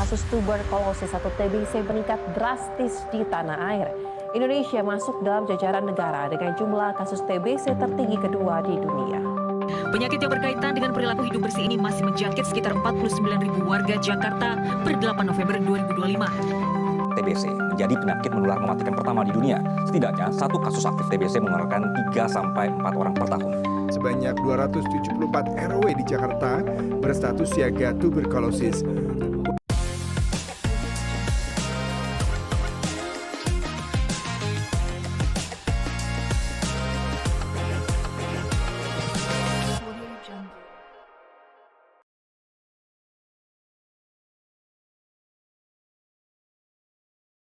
kasus tuberkulosis atau TBC meningkat drastis di tanah air. Indonesia masuk dalam jajaran negara dengan jumlah kasus TBC tertinggi kedua di dunia. Penyakit yang berkaitan dengan perilaku hidup bersih ini masih menjangkit sekitar 49.000 warga Jakarta per 8 November 2025. TBC menjadi penyakit menular mematikan pertama di dunia. Setidaknya satu kasus aktif TBC mengeluarkan 3-4 orang per tahun. Sebanyak 274 RW di Jakarta berstatus siaga tuberkulosis.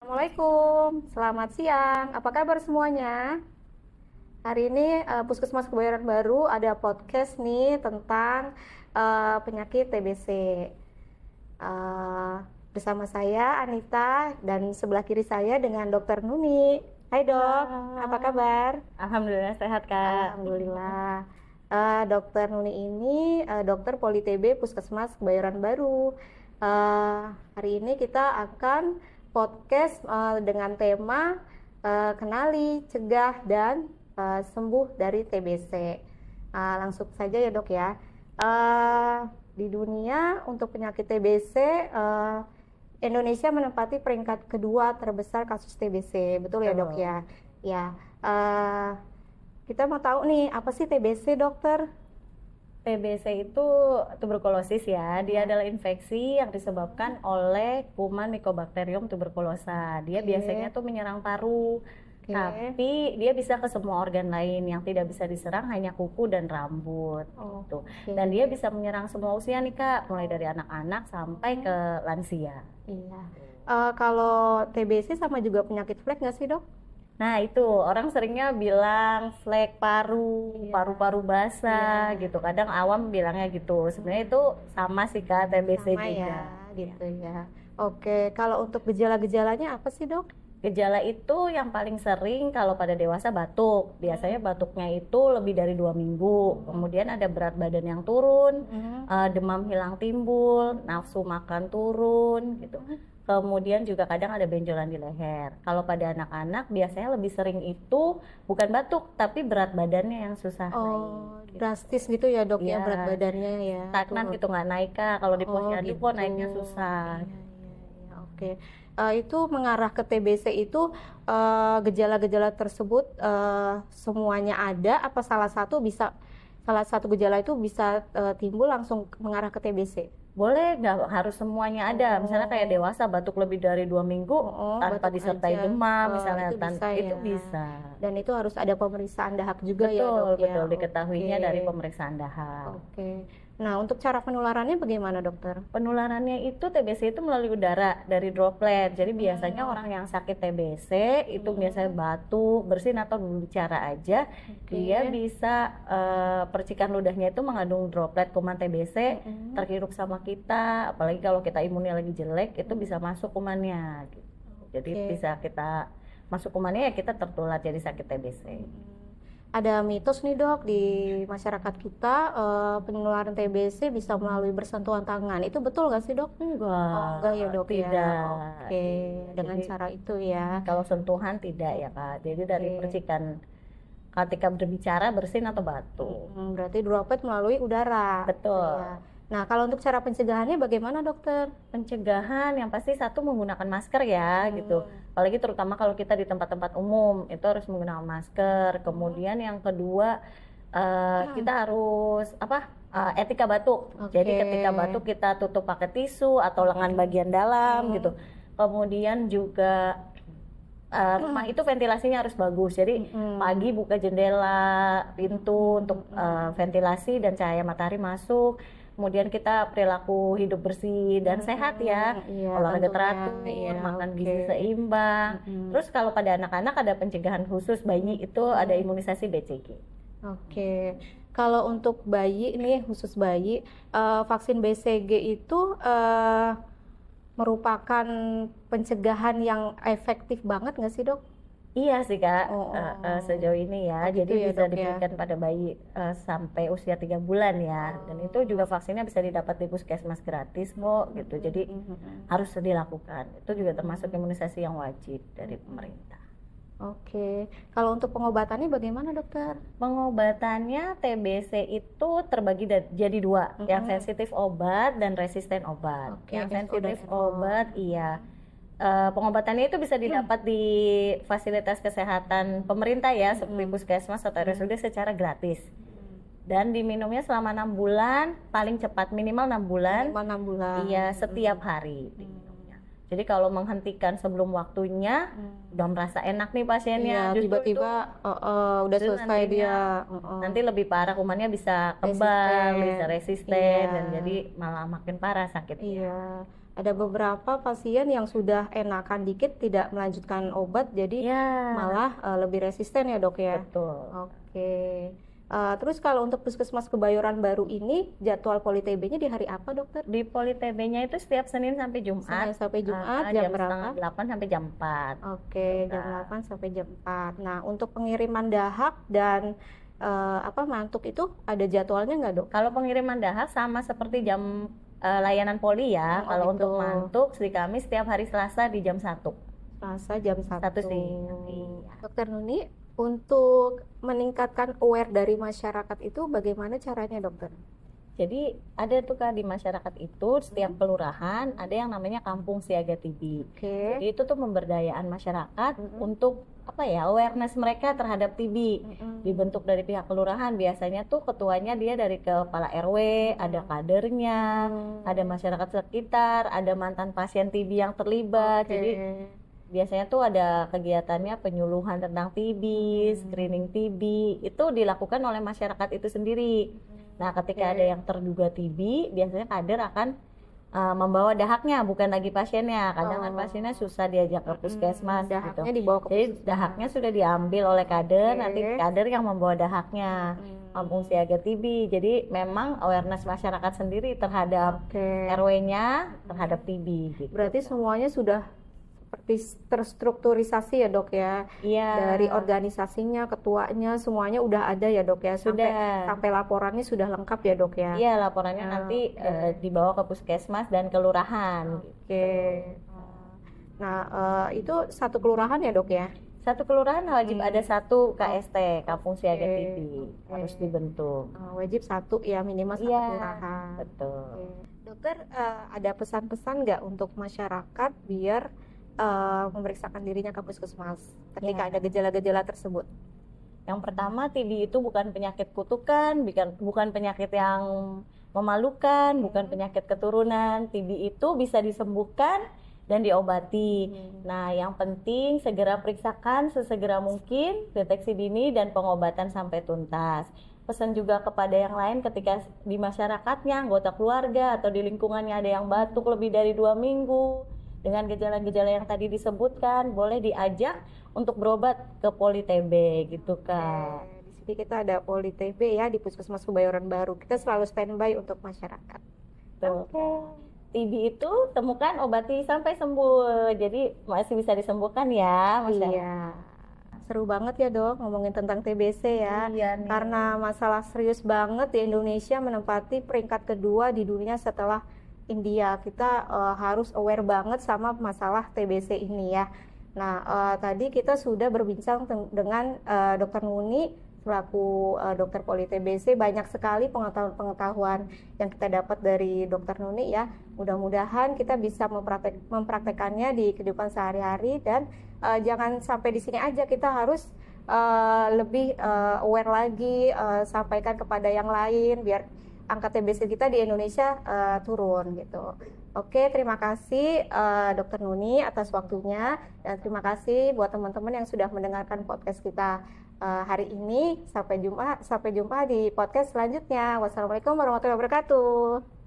Assalamualaikum, selamat siang. Apa kabar semuanya? Hari ini Puskesmas Kebayoran Baru ada podcast nih tentang penyakit TBC. Bersama saya Anita dan sebelah kiri saya dengan Dr. Nuni. Hai dok, apa kabar? Alhamdulillah sehat Kak. Alhamdulillah. Dr. Nuni ini dokter Poli TB Puskesmas Kebayoran Baru. Hari ini kita akan podcast dengan tema kenali, cegah, dan sembuh dari TBC. Langsung saja ya dok ya. Di dunia untuk penyakit TBC, Indonesia menempati peringkat kedua terbesar kasus TBC. Betul ya dok ya? Ya. Kita mau tahu nih, apa sih TBC dokter? TBC itu tuberkulosis ya. Dia adalah infeksi yang disebabkan oleh kuman Mycobacterium tuberculosa. Dia biasanya tuh menyerang paru. Tapi dia bisa ke semua organ lain. Yang tidak bisa diserang hanya kuku dan rambut. Gitu. Dan dia bisa menyerang semua usia nih Kak, mulai dari anak-anak sampai ke lansia. Iya. Kalau TBC sama juga penyakit flek nggak sih dok? Nah itu orang seringnya bilang flek paru, paru-paru basah gitu. Kadang awam bilangnya gitu. Sebenarnya itu sama sih Kak, TBC sama juga. Ya, gitu ya. Oke, kalau untuk gejala-gejalanya apa sih dok? Gejala itu yang paling sering kalau pada dewasa batuk. Biasanya batuknya itu lebih dari 2 minggu. Kemudian ada berat badan yang turun, demam hilang timbul, nafsu makan turun gitu. Kemudian juga kadang ada benjolan di leher. Kalau pada anak-anak biasanya lebih sering itu bukan batuk tapi berat badannya yang susah naik. Drastis gitu ya dok ya berat badannya ya. Stagnan gitu nggak naik Kak. Kalau di posyandu kok naiknya susah. Oke. Itu mengarah ke TBC itu gejala-gejala tersebut semuanya ada apa salah satu gejala itu bisa timbul langsung mengarah ke TBC? Boleh, nggak harus semuanya ada. Misalnya kayak dewasa batuk lebih dari 2 minggu tanpa disertai demam, misalnya itu bisa. Dan itu harus ada pemeriksaan dahak juga ya dok ya? Betul, diketahuinya dari pemeriksaan dahak. Oke. Nah untuk cara penularannya bagaimana dokter? Penularannya itu TBC itu melalui udara dari droplet. Jadi biasanya orang yang sakit TBC itu biasanya batuk, bersin atau berbicara aja, dia bisa percikan ludahnya itu mengandung droplet kuman TBC, terhirup sama kita. Apalagi kalau kita imunnya lagi jelek, itu bisa masuk kumannya. Gitu. Jadi bisa kita masuk kumannya ya kita tertular jadi sakit TBC. Ada mitos nih dok di masyarakat kita penularan TBC bisa melalui bersentuhan tangan. Itu betul nggak sih dok? Enggak ya dok tidak. Ya. Oke, dengan jadi, cara itu ya. Kalau sentuhan tidak ya Kak. Jadi dari percikan ketika berbicara, bersin atau batuk. Berarti droplet melalui udara. Betul. Ya. Nah kalau untuk cara pencegahannya bagaimana dokter? Pencegahan yang pasti satu menggunakan masker ya gitu. Apalagi terutama kalau kita di tempat-tempat umum itu harus menggunakan masker. Kemudian yang kedua kita harus etika batuk. Jadi ketika batuk kita tutup pakai tisu atau lengan bagian dalam gitu. Kemudian juga rumah itu ventilasinya harus bagus. Jadi pagi buka jendela, pintu untuk ventilasi dan cahaya matahari masuk. Kemudian kita perilaku hidup bersih dan sehat ya, olahraga teratur, makan gizi seimbang. Terus kalau pada anak-anak ada pencegahan khusus bayi itu ada imunisasi BCG. Oke, kalau untuk bayi nih khusus bayi, vaksin BCG itu merupakan pencegahan yang efektif banget nggak sih dok? Iya sih Kak, sejauh ini ya. gitu Jadi ya, bisa Dok, ya. diberikan pada bayi sampai usia 3 bulan ya. Dan itu juga vaksinnya bisa didapat di puskesmas gratis kok gitu. Jadi harus dilakukan. Itu juga termasuk imunisasi yang wajib dari pemerintah. Oke, kalau untuk pengobatannya bagaimana dokter? Pengobatannya TBC itu terbagi jadi dua, yang sensitif obat dan resisten obat. Oke, Yang udah sensitif enak. obat, iya. Pengobatannya itu bisa didapat di fasilitas kesehatan pemerintah ya, seperti puskesmas atau RSUD secara gratis. Dan diminumnya selama 6 bulan, paling cepat minimal 6 bulan. Minimal 6 bulan. Iya, setiap hari diminumnya. Jadi kalau menghentikan sebelum waktunya, udah merasa enak nih pasiennya, Iya, justru tiba-tiba udah itu selesai nantinya dia. nanti lebih parah, kumannya bisa kebal, Resisten. bisa resisten, Iya. dan jadi malah makin parah sakitnya. Iya, ada beberapa pasien yang sudah enakan dikit tidak melanjutkan obat, jadi Iya, malah lebih resisten ya dok ya. betul. Oke. Terus kalau untuk Puskesmas Kebayoran Baru ini jadwal poli TB-nya di hari apa dokter? Di poli TB-nya itu setiap Senin sampai Senin Jumat, sampai Jumat jam berapa? setengah 8 sampai jam 4. Oke, jam 8 sampai jam 4. Nah, untuk pengiriman dahak dan mantuk itu ada jadwalnya nggak dok? Kalau pengiriman dahak sama seperti jam layanan poli ya. Oh, Kalau gitu. untuk mantuk di kami setiap hari Selasa di jam 1. Selasa jam 1. Satu sih. Iya. Dokter Nuni, untuk meningkatkan aware dari masyarakat itu bagaimana caranya dokter? Jadi ada tuh Kak di masyarakat itu setiap kelurahan ada yang namanya Kampung Siaga TB. Oke. Jadi itu tuh pemberdayaan masyarakat untuk awareness mereka terhadap TB. Dibentuk dari pihak kelurahan, biasanya tuh ketuanya dia dari kepala RW, ada kadernya, ada masyarakat sekitar, ada mantan pasien TB yang terlibat. Oke. Jadi biasanya tuh ada kegiatannya penyuluhan tentang TB, screening TB, itu dilakukan oleh masyarakat itu sendiri. Nah, ketika ada yang terduga TB, biasanya kader akan membawa dahaknya, bukan lagi pasiennya. Kadang kan pasiennya susah diajak ke puskesmas gitu. Dahaknya dibawa ke Jadi puskesmas. dahaknya sudah diambil oleh kader, Oke. nanti kader yang membawa dahaknya. Kampung Siaga TB. Jadi memang awareness masyarakat sendiri terhadap Oke. RW-nya terhadap TB gitu. Berarti semuanya sudah seperti terstrukturisasi ya dok ya, Iya. dari organisasinya, ketuanya, semuanya udah ada ya dok ya, Sudah. sampai laporannya sudah lengkap ya dok ya. Iya, laporannya nanti dibawa ke puskesmas dan kelurahan. Oke. Nah, itu satu kelurahan ya dok ya? Satu kelurahan wajib ada satu KST, Kampung Siaga Oke. TB, harus dibentuk. Wajib satu ya, minimal satu Iya, kelurahan. betul. Oke. Dokter, ada pesan-pesan nggak untuk masyarakat biar memeriksakan dirinya ke puskesmas ketika Ya. ada gejala-gejala tersebut? Yang pertama, TB itu bukan penyakit kutukan, bukan penyakit yang memalukan, bukan penyakit keturunan. TB itu bisa disembuhkan dan diobati. Nah, yang penting segera periksakan sesegera mungkin, deteksi dini dan pengobatan sampai tuntas. Pesan juga kepada yang lain ketika di masyarakatnya, anggota keluarga atau di lingkungannya ada yang batuk lebih dari 2 minggu dengan gejala-gejala yang tadi disebutkan, boleh diajak untuk berobat ke poli TB gitu Kak. Di sini kita ada poli TB ya di Puskesmas Kebayoran Baru. Kita selalu standby untuk masyarakat. Tuh. TB itu temukan, obati sampai sembuh. Jadi masih bisa disembuhkan ya masyarakat. Iya. Seru banget ya dok ngomongin tentang TBC ya. Iya nih. Karena masalah serius banget di Indonesia, menempati peringkat kedua di dunia setelah India. Kita harus aware banget sama masalah TBC ini ya. Nah, tadi kita sudah berbincang dengan Dokter Nuni selaku dokter poli TBC. Banyak sekali pengetahuan yang kita dapat dari Dokter Nuni ya. Mudah-mudahan kita bisa mempraktekannya di kehidupan sehari-hari, dan jangan sampai di sini aja, kita harus lebih aware lagi, sampaikan kepada yang lain biar angka TBC kita di Indonesia turun gitu. Oke, terima kasih Dokter Nuni atas waktunya, dan terima kasih buat teman-teman yang sudah mendengarkan podcast kita hari ini. Sampai jumpa di podcast selanjutnya. Wassalamualaikum warahmatullahi wabarakatuh.